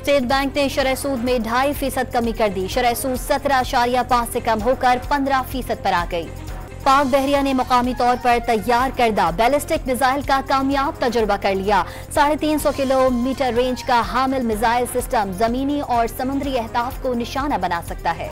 State bank ने शरह सूद में 2.5% कमी कर दी। शरह सूद 17.5 से कम होकर 15% पर आ गई। पाक बहरिया ने मुकामी तौर पर तैयार करदा बैलिस्टिक मिसाइल का कामयाब तजुर्बा कर लिया। 350 किलोमीटर रेंज का हामिल मिसाइल सिस्टम जमीनी और समुद्री अहदाफ को निशाना बना सकता है।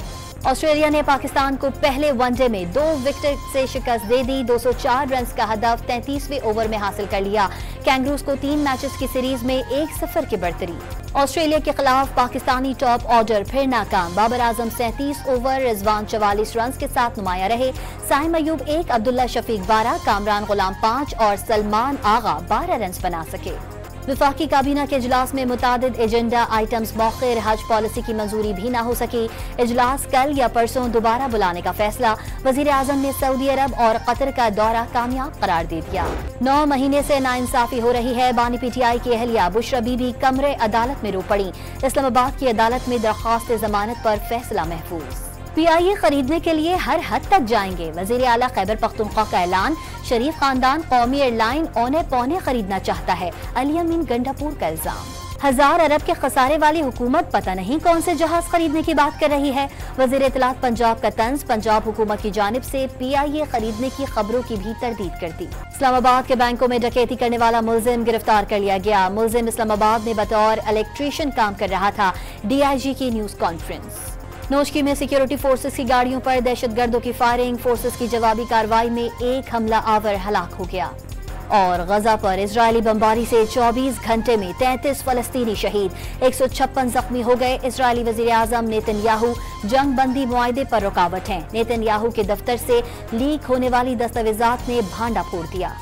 ऑस्ट्रेलिया ने पाकिस्तान को पहले वनडे में 2 विकेट से शिकस्त दे दी। 204 रन का हदफ 33वें ओवर में हासिल कर लिया। कैंगरूज को 3 मैचेस की सीरीज में 1-0 की बढ़तरी। ऑस्ट्रेलिया के खिलाफ पाकिस्तानी टॉप ऑर्डर फिर नाकाम। बाबर आजम 37 ओवर, रिजवान 44 रन के साथ नुमाया रहे। साइम अयूब 1, अब्दुल्ला शफीक 12, कामरान गुलाम 5 और सलमान आगा 12 रन बना सके। वफाकी काबीना के इजलास में मुतादिद एजेंडा आइटम्स मौखिर। हज पॉलिसी की मंजूरी भी न हो सकी। इजलास कल या परसों दोबारा बुलाने का फैसला। वजीर आजम ने सऊदी अरब और कतर का दौरा कामयाब करार दे दिया। 9 महीने से नाइंसाफी हो रही है। बानी PTI की अहलिया बुशरा बीबी कमरे अदालत में रो पड़ी। इस्लामाबाद की अदालत में दरख्वास्त जमानत पर फैसला महफूज। PIA खरीदने के लिए हर हद तक जाएंगे। वजीर आला खैबर पख्तूनख्वा का ऐलान। शरीफ खानदान कौमी एयरलाइन औने पौने खरीदना चाहता है। अली अमीन गंडापुर का इल्जाम। 1000 अरब के खसारे वाली हुकूमत पता नहीं कौन से जहाज खरीदने की बात कर रही है। वजीर इत्तलात पंजाब का तंज। पंजाब हुकूमत की जानिब से PIA खरीदने की खबरों की भी तरदीद कर दी। इस्लामाबाद के बैंकों में डकैती करने वाला मुलजिम गिरफ्तार कर लिया गया। मुलजिम इस्लामाबाद में बतौर इलेक्ट्रीशियन काम कर रहा था। DIG की न्यूज कॉन्फ्रेंस। नौशकी में सिक्योरिटी फोर्सेस की गाड़ियों पर दहशतगर्दों की फायरिंग। फोर्सेस की जवाबी कार्रवाई में एक हमला आवर हलाक हो गया। और गजा पर इजरायली बमबारी से 24 घंटे में 33 फलस्तीनी शहीद, 156 जख्मी हो गए। इजरायली वजीर आजम नेतन्याहू जंग बंदी मुआहदे पर रुकावट हैं। नेतन्याहू के दफ्तर से लीक होने वाली दस्तावेजात ने भांडा फोड़ दिया।